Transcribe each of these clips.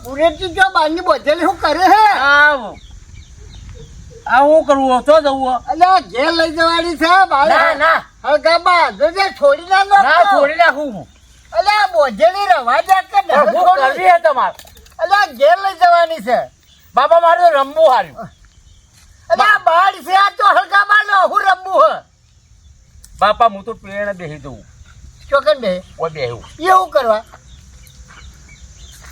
પૂરેથી જો બારની બોધેલી શું કરે હે? આ હું કરવું તો જવું અલ્યા ઘેર લઈ જવાની છે ના ના હળગાબા જોજે છોડી ના ના છોડી નાખું હું. અલ્યા બોધેલી રવા દે કે હું કરવી હે તમારે. અલ્યા ઘેર લઈ જવાની છે બાપા મારે તો રમવું હાર્યું. અલ્યા બાળ છે આ તો હળગાબા નો હું રમવું હે. બાપા હું તો પેણ બેસી દઉં ચોકન બે કોઈ બેહું એવું કરવા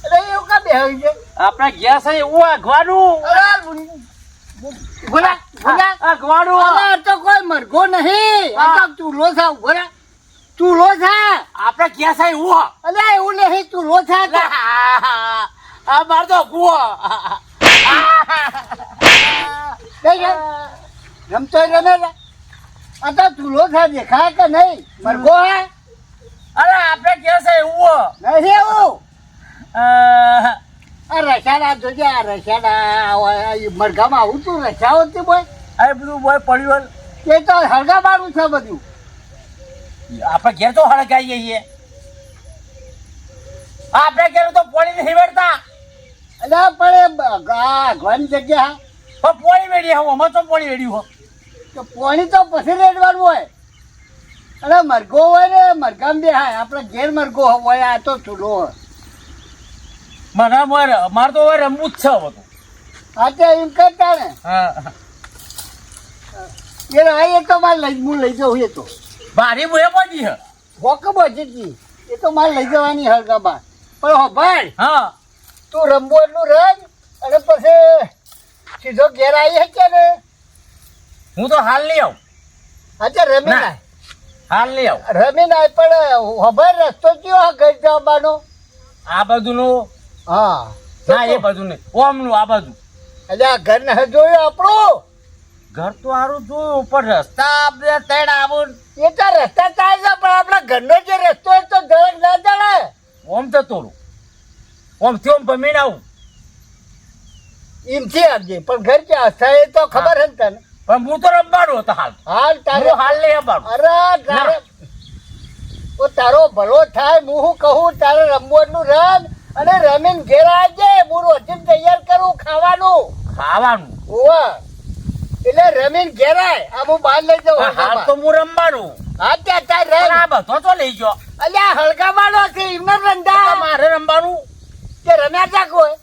અરે એવું કા બેહી છે આપણા ગેસ એવું આગવાનું ભોલા ભોલા આગવાનું અરે તો કોઈ મરઘો નહીં આ તો ચૂલો છે ભોલા ચૂલો છે આપણા ગેસ એવું અલે એવું નહીં ચૂલો છે આ માર તો કુવો રમતો રમે આ તો ચૂલો છે દેખાય કે નહીં મરઘો હે અરે આપણે ગેસ એવું નહીં એવું આ રસાડા જોજે આ રસાડા મરઘામાં આવું તું રસા હોતી બોય આ બધું બોય પડ્યું એ તો હળગા બારું છે બધું આપણે ઘેર તો હળગાઈએ છીએ આપણે ઘેર તો પોણી નહીં વેડતા એટલે પણ ઘવાની જગ્યા પણ પોણી વેડી હું અમે તો પોણી વેડ્યું હો તો પોણી તો પછી રેડવાનું હોય અરે મરઘો હોય ને મરઘામાં બે હા આપણે ઘેર મરઘો હોય આ તો ચૂલો હોય મને મારે તો હવે રમવું જ છે હવે તો હા તે એમ કરતા ને હા એ તો મારે હું લઈ જવું એ તો ભારી મુએ પડી હે ભોક બચી એ તો મારે લઈ જવાની હળગાબા પણ હો ભાઈ હા તું રમવો એટલું રમ અને પછી સીધો ઘેર આવી શકે ને હું તો હાલ નહીં આવું અચ્છા રમી નાય હાલ નહીં આવું રમી નાય પણ હભાર રસ્તો કયો ઘર જવાનો આ બાજુનું હા ના એ બાજુ નહીં ઓમનું આ બાજુ એટલે આ ઘર ને જોયું આપણું ઘર તો સારું જોયું પણ રસ્તા આપણે તેડ આવું એ તો રસ્તા ચાલે છે પણ આપણા ઘરનો જે રસ્તો હોય તો ધડક ના ચડે ઓમ તો તોડું ઓમ થી ઓમ પમીને આવું એમથી આવજે પણ ઘર ક્યાં હશે એ તો ખબર હે ને તને પણ હું તો રમવાનું હતો હાલ હાલ તારે હું હાલ નહીં રમવાનું અરે તારે ઓ તારો ભલો થાય હું શું કહું તારે રમવાનું રમ અને રમીને ઘેર આવજે હું રોજી તૈયાર કરું ખાવાનું ખાવાનું ઓવા એટલે રમીને ઘેર આય આ હું બહાર લઈ જાઉં હાલ તો હું રમવાનું હા ત્યાં તાર પણ આ રમ બધો તો લઈ ગયો અલ્યા હળગાવાનો છે એમને રંધા મારે રમવાનું તે રમ્યા તા કોઈ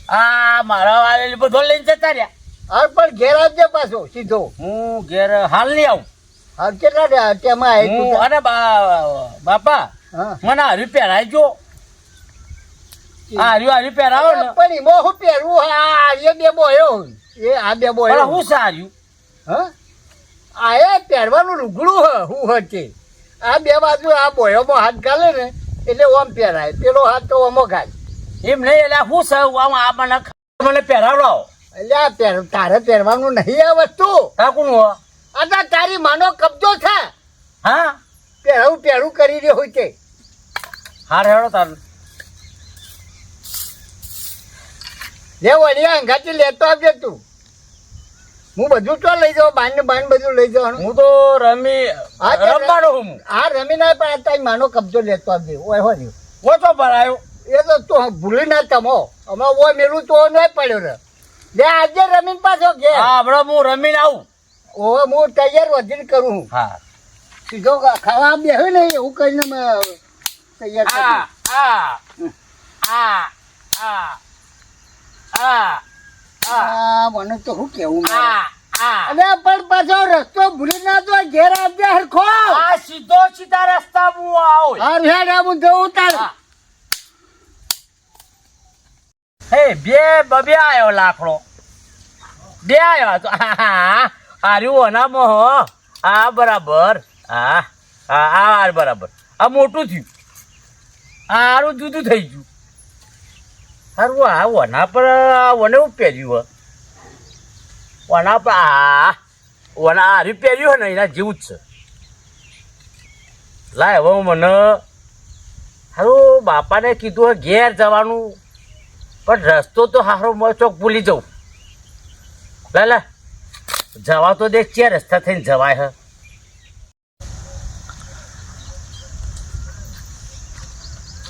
આ મારા વાળેલી બધો લઈને જતા રહ્યા હાલ પણ ઘેર આવજે પાછો સીધો હું ઘેર હાલ નહીં આવું હાલ કેટલા તેમાં હું આવ્યું અરે બાપા હા મને હારી પહેરાવજો હારી પહેરાવો ને પણ એમાં શું પહેરવું હા એ બે બોયો એ આ બે પણ બોયો હું સાર્યું હા આ એ પહેરવાનું લુગડું હ હું હશે આ બે બાજુ આ બોયોમાં હાથ ગાલે ને એટલે ઓમ પહેરાય પેલો હાથ તો ઓમો ગાય એમ નહીં એટલે હું સર આ મને પહેરાવડાવો એટલે આ તારે પહેરવાનું નહીં આ વસ્તુ કાકું હો આ તો તારી માનો કબજો છે હા પહેરું કરી રહ્યો હોય તે હાર હેડો તારું જે વળિયા અંગાથી લેતો આવજે તું હું બધું તો લઈ જાઉં બાન બધું લઈ જવાનું હું તો રમવાનો હું હા રમી ના પણ તારી માનો કબજો લેતો આવજે ઓય હો ને ઓછો ભરાયો એ તો તું ભૂલી ના તમો હમણાં ઓય મેલું તો નહીં પડ્યો રે લે આજે રમીને પાછો ઘેર હા હમણાં હું રમીને આવું ઓવે હું તૈયાર વધીને કરું હું હા સીધો ખાવા બેહ્યો ને એવું કરીને મેં તૈયાર કરી મને તો શું કેવું અરે પણ પાછો રસ્તો ભૂલી ના તો ઘેર આવજે હરખો સીધા રસ્તા હું આવું હાર હેડ હું જવું તાર હે બે આવ્યો લાકડો બે આવ્યો તો હાર્યું અનામો હો આ બરાબર હા બરાબર આ મોટું થયું હારું જુદું થઈ ગયું હારું આ વના પર વને એવું પહેર્યું વના પર વના હાર્યું પહેર્યું હોય ને એના જેવું જ છે લાય હવે મને હારું બાપાને કીધું ઘેર જવાનું પણ રસ્તો તો હારો ચોક ભૂલી જવું. લે જવા તો દેખ છે રસ્તા થઈને જવાય હ.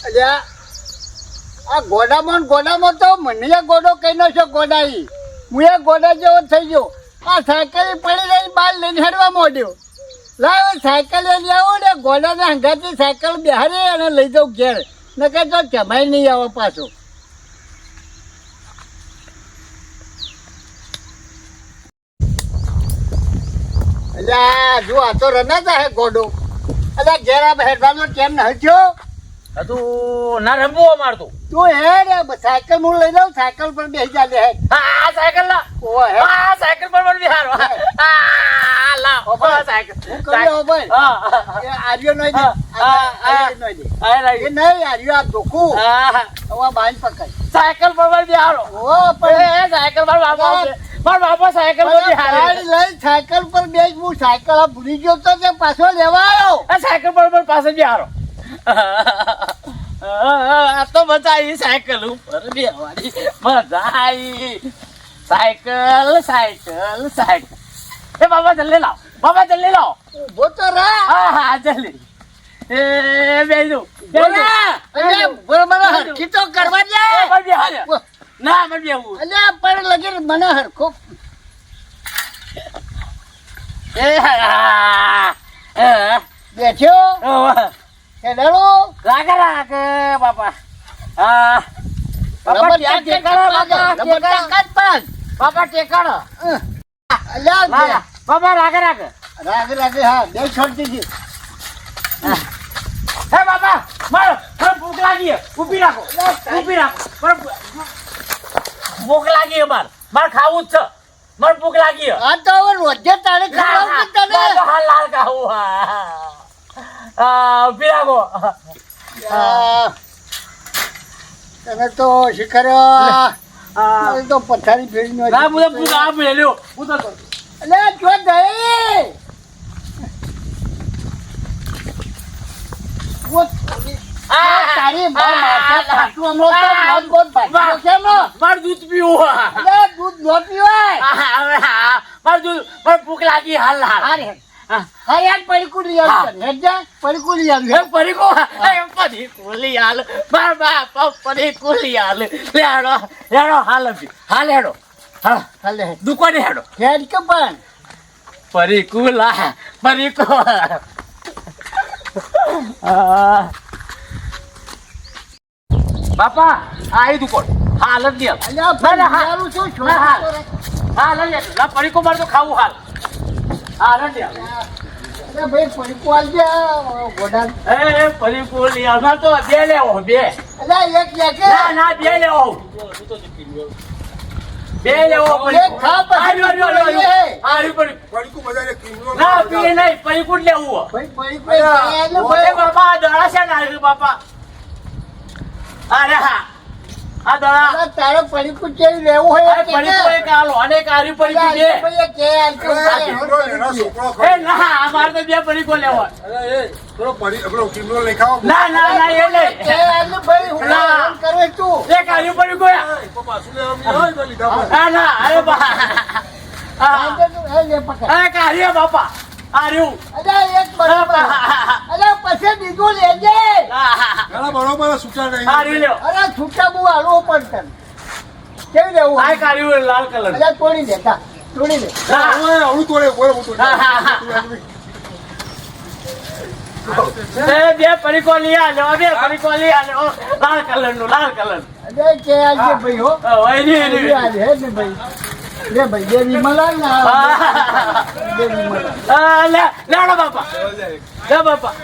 અલ્યા આ ગોડામાં તો મને ગોડો કઈ નો છો ગોડાઈ હું એ ગોડા જેવો થઈ ગયો. આ સાયકલ પડી રહી બહાર લઈને હેડવા માંડ્યો. લાવ સાયકલ લઈ આવો ને ગોડાને હંગાથી સાયકલ બેહારી અને લઈ જાઉં ઘેર. નકર તો જમાઈ નહીં આવે પાછો. અલ્યા જો આ તો રનાતા હે ગોડો. અલ્યા ઘેર આ હેડવાનો કેમ ન હચ્યો? તું ના રમવું અમારતું. તું હેડ સાયકલ હું લઈ લઉં. સાયકલ પર બેસી જાલે હેડ. હા સાયકલ લા. ઓ હેડ સાયકલ પર પણ બિહારો. લા સાયકલ. હું કર્યો ભાઈ. એ આર્યો નહીં દે. એ નહીં આર્યો આ ધોકું. હવે બાંધ પકડ. સાયકલ પર પણ બિહારો. ઓ પણ સાયકલ પર બાપા સાયકલ પર બિહારો. લઈ સાયકલ પર બેસ. હું સાયકલ આ ભૂલી ગયો તો તે પાછો લેવા આવ્યો. સાયકલ પર પણ પાસે બિહારો. આ તો મજા આવી સાયકલ ઉપર બેહવાની. મજા આવી. સાયકલ. એ બાબા જલ્દી લાવ. ઉભો તો રહે. હા જલ્દી. એ બેસું. મને હરખી તો કરવા દે. ના મને બેવું. અલ્યા પણ લગી મને હરખો. બેઠ્યો હેડાળો લાગે બાપા. બાપા ટેકાડો. બાપા રાગે રાગે હા બે છોડતી હતી. હે બાપા મારો ભૂખ લાગી. ઊભી રાખો. ભૂખ લાગી મારે ખાવું જ છે. મને ભૂખ લાગી. આ તો હવે રોજે તારે ખાવું તને. લાલ ખાવું. ઊભી રાખો. તને તો શિખર તો પથારી ફેરી નો. ના મુદા પૂછ આ ભૂલે લ્યો. પૂછો તો. અલે જો દઈ. તારી માથા દૂધ પીવું. દૂધ ન પીવાય. મારે ભૂખ લાગી હાલ યાર પડીકું લઈ આવ્યું. પડીકું લઈ આવ્યું. પડીકું લઈ હાલ. માર બાપ પડીકું લઈ હાલ. હેડો હાલ હેડો. હાલે દુકાને હેડો. હેડ કે પણ પડીકું બાપા આ દુકાન હાલ જ દે. અલ્યા ભાઈ શું છો? હાલ જ પડીકું મારે તો ખાવું હાલ જ દે. ભાઈ પડીકું આલ દે ગોડા. પડીકું લઈ આવ. તો બે લેવો બે. અલ્યા એક લેકે ના બે લેવો. બે લેવો. ખા ના પીએ નહીં. પડીકું જ લેવું. ભાઈ બાપા દડા છે ને બાપા. અરે હા આ દડા તારે પડીકું કેવી લેવું હોય પડીકું એક આલો અને એક આર્યું પડીકું બે. ના અમારે તો બે પડીકું લેવો. ના એ નહીં. એક આર્યું પડીકું. ના અરે બા કાર્ય બાપા આર્યું. પછી બીજું લેજે. આર્યું લ્યો. અરે છૂટા બહુ હાલવો પડશે. કેવી લેવું? આ કાર્યું લાલ કલર. તોડી દેતા તોડી દે. બે પડીકો લઈ આલ્યો. લાલ કલર નું. અરે કે આજે ભાઈ હો હે ને ભાઈ. લે ભાઈ બે વિમલા ના બે વિમલા. લેડો બાપા. લે બાપા.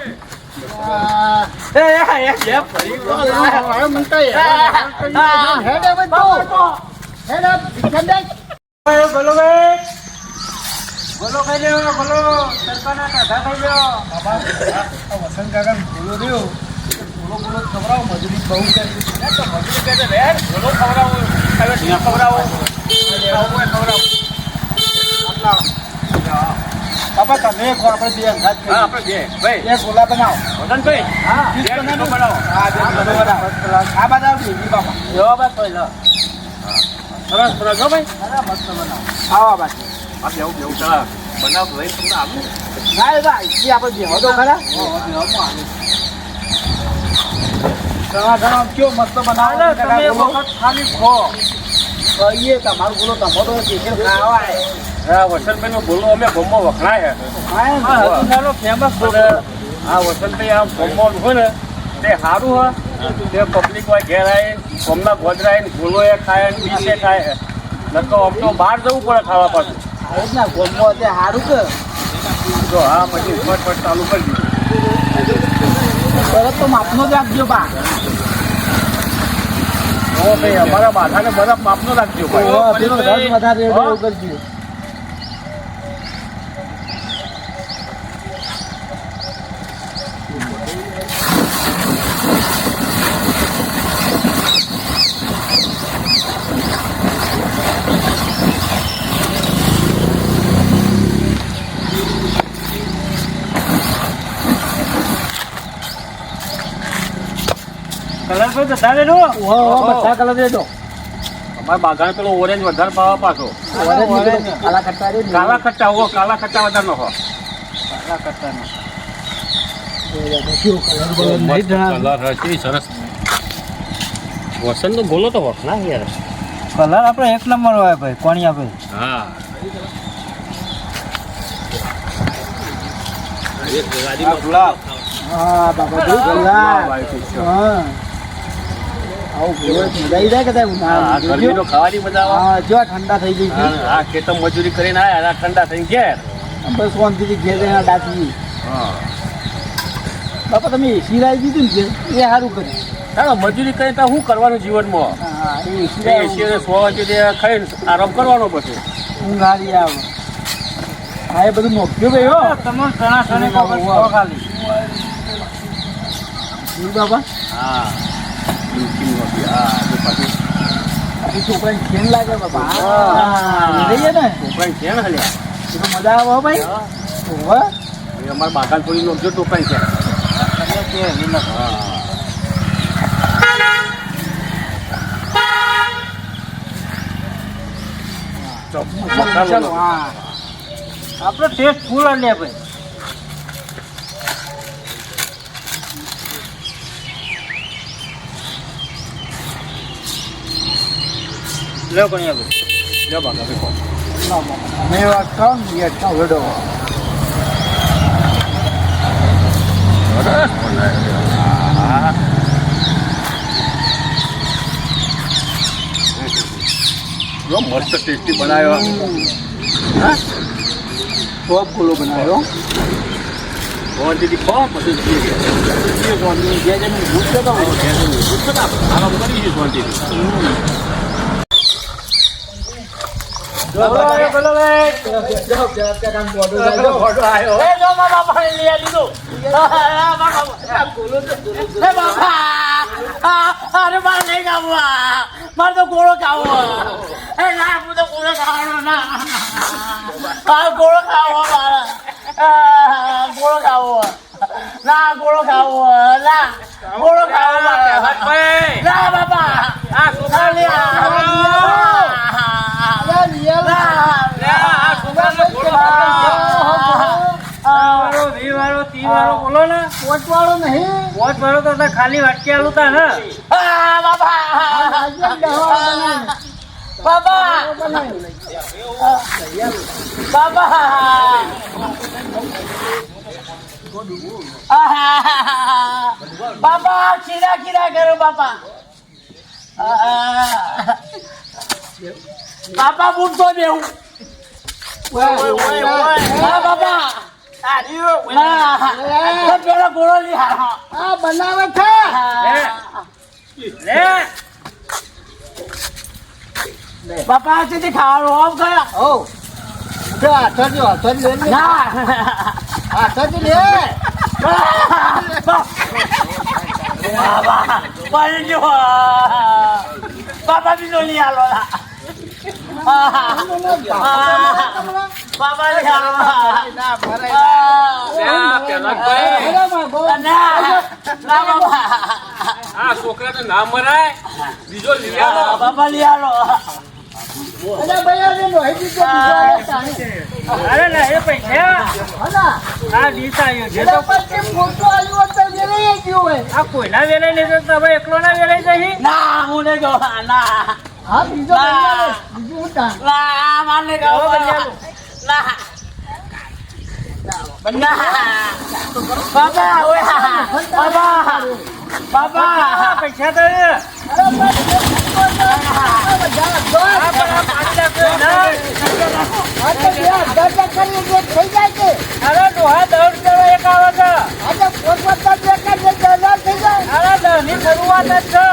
બાપા તમે એક આપણે બે અંગાત હા આપણે બે ભાઈ એક ગોલા બનાવો વસંતભાઈ હા બે ટીકો બનાવો હા બે ગોલા બનાવો આ બધા બીજી બાપા જો બસ તો લો સરસ સરસ હો ભાઈ અરે મસ્ત બનાવો આવો બાકી આ બેવું બેવું ચલા બનાવ લઈ તમને આપું ના ભાઈ એ આપણે બે હતો ખરા ઘણા કયો મસ્ત બનાવો તમે વખત ખાલી ખો કહીએ તમારું બોલો તમારો ખાવાય હા વસંતભાઈ નો બોલો અમે ગમો વખણાય ફેમસ હા વસંતભાઈ આ ગમો હોય ને તે સારું હોય તે પબ્લિક હોય ઘેર આવી ગમના ગોદરાય ને ગોલો એ ખાય ને ડીશે ખાય નકો આમ તો બહાર જવું પડે ખાવા પાછું ના ગમો તે સારું કે તો હા પછી ફટફટ ચાલુ કરી દીધું બરફ તો માપનો જ આપજો બા ઓ ભાઈ અમારા બાધાને બરફ માપનો રાખજો ભાઈ વધારે એવું કરજો કલર કોઈ વધારે નો બધા કલર દેજો અમારા બાગાને પેલો ઓરેન્જ વધારે પાવા પાછો કાલા કટ્ટા રે કાલા ખટ્ટા હો કાલા ખટ્ટા વધારે નો હો કાલા કટ્ટા નો કલર હતી સરસ વસંત નો બોલો તો વખણા યાર કલર આપણે એક નંબર હોય ભાઈ કોણિયા ભાઈ હા ગુલાબ હા બાબા જો ગુલાબ હા આવું ભૂલો મજા જાય કે ગરમીનો ખાવાની મજા આવે હા જો ઠંડા થઈ ગઈ છે આ ખેતર મજૂરી કરીને આયા ઠંડા થઈને ઘેર બસ શાંતિથી ઘેર જઈને ડાકી હા બાપા તમે એસી લાવી દીધું ને એ સારું કર્યું ચાલો મજૂરી કરીને તો શું કરવાનું જીવનમાં હા એ એસી એસી ને 100 વાગે ખાઈને આરામ કરવાનો પછી ઊંઘ હારી આવે હા એ બધું નોખ્યું ભાઈ હો તમે સણા સણે ખાલી બાબા હા હા છોકરાને ખેલ લાગે બાપા હા લઈએ ને ટોપાઈ છે ને હલ્યા એ તો મજા આવે હો ભાઈ ઓહો એ અમારા બાગાન થોડી નોખજો ટોપાઈ છે ચાલો હા આપણો ટેસ્ટ ફૂલ આલ્યા ભાઈ લો કોણિયા ભાઈ લ્યો બાગા ભાઈ મેં વાત કહું ને એ અટકા વેડો સરસ બનાવ્યો જો મસ્ત ટેસ્ટી બનાવ્યો હા ટોપ ગોળો બનાવ્યો ભગવાન દીદી ખો પછી જઈએ જે જે ભૂત તો આરામ કરી છે શાંતિથી મારે તો ગોળો ખાવો ના હું તો ગોળો ખાવાનો ના ગોળો ખાવો મારે ગોળો ખાવો ના ગોળો ખાવો ના ગોળો ખાવો ના બાપા બોલો ને પોચ વાળો નહીં પોચ વાળો તો ખાલી વાટકી આલું તા ને બાપા ખીરા ખીરા કરો બાપા બાપા બૂટતો દેવું બાપા પેલો ગોળો લઈ આ બનાવે છે બાપા તેથી ખાવાનું ઓફ ગયા ઓ હાથ લે ના હાથ લે બાપા પડી ગયો બાપા બીજો લઈ આલો બાપા લઈ આવો. ના ભરાય લ્યા, પેલાભાઈ, ના, ના બાપા. આ છોકરાને ના મરાય બીજો લઈ આવો. બાપા લઈ આવો. અરે ભાઈ આ લોહી દીધો અરે ના એ પૈસા હલા આ દીસ આવ્યો છે એના પછી ફોટો આવ્યો તો વેરાઈ ગયો હોય આ કોઈના વેલાઈ નહીં તો તમે એકલો ના વેલાઈ જઈ ના હું નહીં જો ના હા બીજો બંગાળે, બીજું હું તાણ. ના માને ગયો ના બાબા ઓય બાબા બાબા પૈસા તો અરે ભાઈ, આ બધા દોડ. આ તો બે હજાર કરી જે થઈ જાય છે અરે દોહા 10 રૂપિયા એક આવે છે આ તો પોતપોતા બે કાઢે 10,000 થઈ જાય અરે 10 ની શરૂઆત જ છે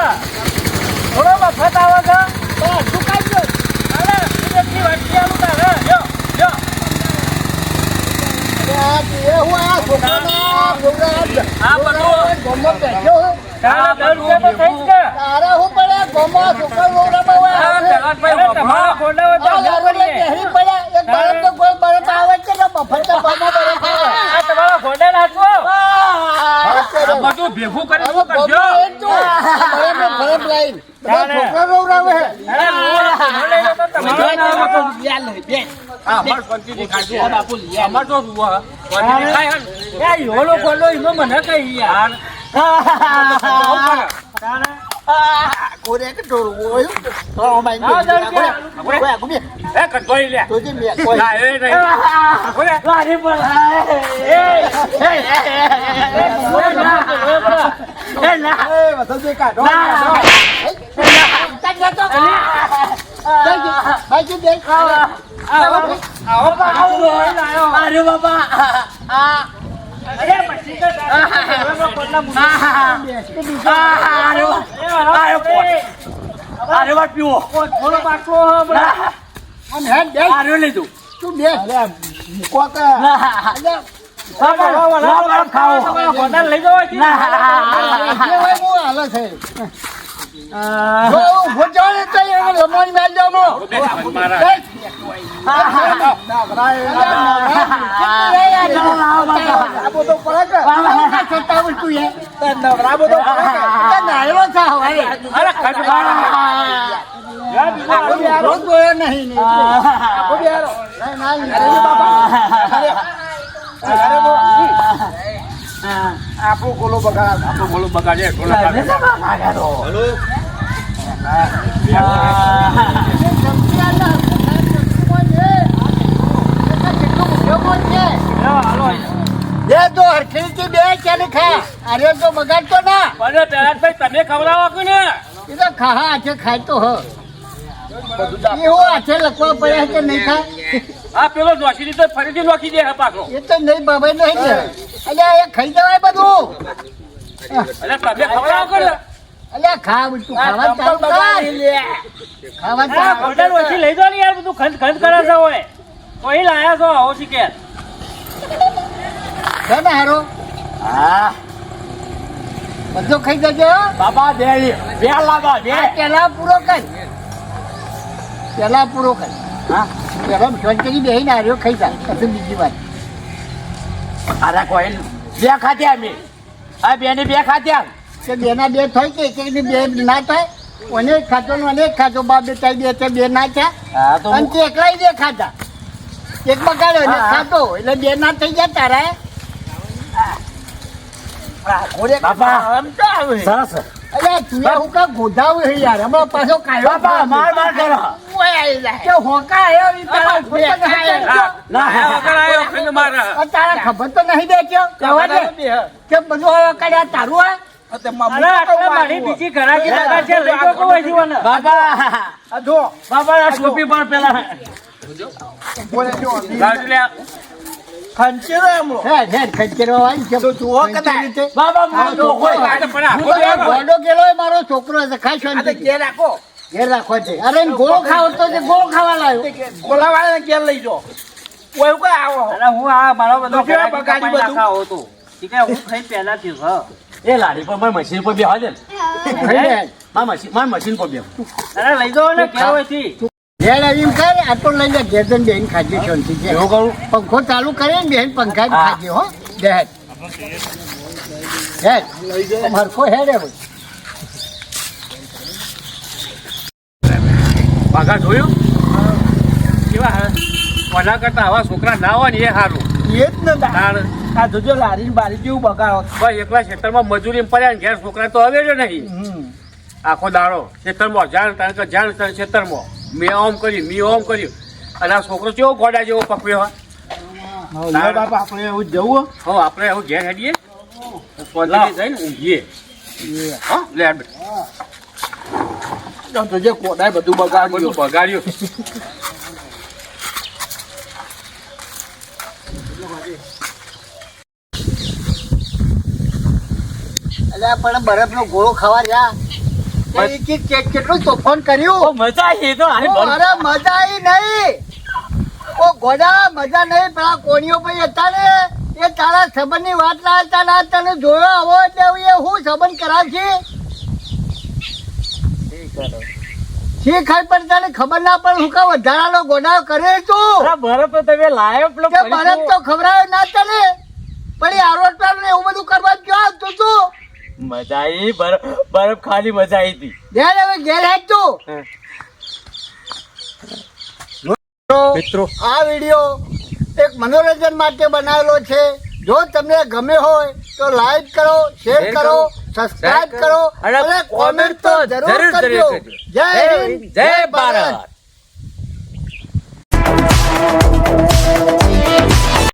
થોડો મફત આવે છે તો શું કાઢ્યો અરે સુરતની વાટકી આલું તારે લ્યો લ્યો આ હું આ છોકરાના છોકરા આ બધું ગોમો બેઠો હોય. તારા 10 રૂપિયા તો થઈ જ છે તારે હું પડે ગોમો છોકરા લોરામાં હોય આ પેલાભાઈ, અરે તમારા ખોડા હોય તો આ અમને લારોને પડીએ. પહેરી પડ્યા. એક બળદ તો કોઈ બળદ આવે છે ને મફતના ભાવમાં બળદ આવે. આ તમારા ખોડા નાખો આ બધું ભેગું કરી હવે શું કરજો? ગોમો એ જ તો. બળદને ફરક લાઈન. બધા છોકરા રોવરાવે છે. અરે લોહો લઈ લો તો તમારો નામ હતો. આ અમાર શાંતિથી ખાજો. અમાર તો જુઓ, શાંતિથી ખાય હે ને. એ યોલો ખોલો એમાં મને કઈ યાર કોરે કે ટોળું હોય. તો અમારી આ દર કે? કોઈ આગળ બે. એ કટોઈ લે. તો જે મેં કોઈ. ના, એ નહીં. લારી પર એ ના એ વસંત બે કાઢો. બાકી બે અરે બાબા અરે પછી તો અરે વાત પીવો થોડો પાટલો આમ હેડ બે. આર્યો લીધું તું બે. મૂકો કે. ખાઓ લઈ જવા જે હોય હું હાલે છે. જો ઊભો જાઓ ને તો એને લમણ મેલ જાઓ નો. મારા. બેસ. આ બધો પડે કે? આ છતાં તું એ. નવરા બધો પડે કે? આ નાયલો છે હવે. અરે ખટબારા. આખો બિહારો જોયો નહીં ને એટલે. આખો બિહારો. ના, ના, બાપા. આપણું ગોલો બગાડ. આપણું બોલું બગાડે, ઢોલા કાઢે. બે તો હરખીથી બે ચાલે ખા. અરે તો બગાડતો ના. પણ પેલાભાઈ, તમે ખવડાવો કે ને? એ તો ખાવા હાથે ખાય તો હ. એવું હાથે લખવા પડે કે નહીં ખા. આ પેલો નોખી દીધો, ફરીથી નોખી દે હે પાછો. એ તો નહીં બાબા નહીં છે. અલ્યા એ ખાઈ જવાય બધું. અરે તમે ખવડાવો કે ને? અલ્યા ખા તું ખાવા ચાલુ કર. ખાવા ચાલુ હોટલ ઓછી લઈ જાઓ ને યાર બધું ખંડ ખંડ કરે છે હોય કોઈ લાયા છો આવો શીખે છે ને હારો. હા બધું ખાઈ જજો હો. બાબા બે લાગા બે આ પેલા પૂરો કર. પેલા પૂરો કર. હા પેલા શાંતિથી બેસીને હાર્યો ખાઈ જા. પછી બીજી વાત. અરે કોઈ બે ખાધ્યા અમે આ બે ને બે ખાધ્યા કે બેના બે થાય કે એકની બે ના થાય. ઓને જ ખાતો ને ઓને જ ખાતો. બાપ બે થાય બે તે બે ના થયા. હા તો અને તે એકલાય બે ખાતા. એક બગાડ્યો ને એક ખાતો એટલે બે ના થઈ ગયા તારા. બાપા સરસ અલ્યા તું એ હું કા ગોધાવું છે યાર. હમણાં પાછો કાઢ્યો. બાપા માર માર કરો કે હોકા આવ્યો ઈ તારા ખબર તો નહીં બેઠ્યો. આ વગર આયો, ખંડ મારે. આ તારા ખબર તો નહીં બેઠ્યો. કહેવા દે કે બધું હવે કાઢ્યા તારું હે. અરે આટલા મારી બીજી ઘરાકી દાદા છે લઈ ગયો કોઈ જીવન બાબા બાબા આ ટોપી પણ પેલા ગાડી લે. હેડ હેડ ખંચેરવા વાળી છે. બાબા માર તો કોઈ આ તો પણ આખો હું તો દિવસ ગોડો ગેલો એ મારો છોકરો છે. ખાઈ શાંતિ. ઘેર રાખો છે. અરે એને ગોળો ખાવો તો તે ગોળો ખાવા લાવ્યો. અરે હું આ મારો બધો બગાડી બધું નાખાવો તો ઠીક હે હું ખાઈ પહેલાથી હ એ લારી પર મારી મશીન પર બેહવા દે ને ખાઈ લે. મારી મશીન પર બેહ અરે લઈ જાઓ ને કેવો થી ઘેર આવીને કર આટલો લઈ લે ઘેર જઈને બેન ખાજે શાંતિ છે એવું કરું પંખો ચાલુ કરીને બેન પંખા જ હા. ખાજે હો બેન હેડ હરખો હેડ હવે પાકા જોયું કેવા કોના કરતા આવા છોકરા ના હોય ને એ સારું એ જ ને તાણ આ જોજો લારી બારી જેવું બગાડો બસ એકલા ખેતરમાં મજૂરી પડ્યા ને ઘેર છોકરા તો હવે જ નહીં આખો દાડો ખેતરમાં જાણ તાણ ખેતરમાં મેં ઓમ કર્યું અને આ છોકરો કેવો ગોડા જેવો પકવ્યો લે બાપા આપણે એવું જ જવું હો આપણે એવું ઘેર હેડીએ પહોંચી જઈને ઊંઘીએ હા લે આ બેટા. જોજે કોડાય બધું બધું બગાડ્યું બગાડ્યું એટલે પણ બરફનો ગોળો ખાવા રહ્યા કેટલું તોફાન કર્યું મજા આવી તો આની ઓ, અરે મજા આવી નહીં ઓ ગોડા મજા નહીં પેલા કોણીઓ ભાઈ હતા ને એ તારા સંબંધની વાત લાવતા ના તને જોયો આવો એટલે હવે એ હું સંબંધ કરાવશે શી ખાઈ પણ તને ખબર ના પડે હું કા વધારાનો ગોડા કરે તું બરફ તો તમે લાયો પેલો કે બરફ તો ખવડાવે ના તને પણ એ આરોટવાનું ને એવું બધું કરવા ક્યાં આવતું તું મજા આવી બરફ ખાલી મજા આવી હતી ઘેર હવે ઘેર હેડ તું મિત્રો આ વિડીયો એક મનોરંજન માટે બનાવેલો છે જો તમને ગમે હોય તો લાઈક કરો શેર કરો સબસ્ક્રાઇબ કરો અને કોમેન્ટ તો જરૂર કરજો જય હિન્દ જય ભારત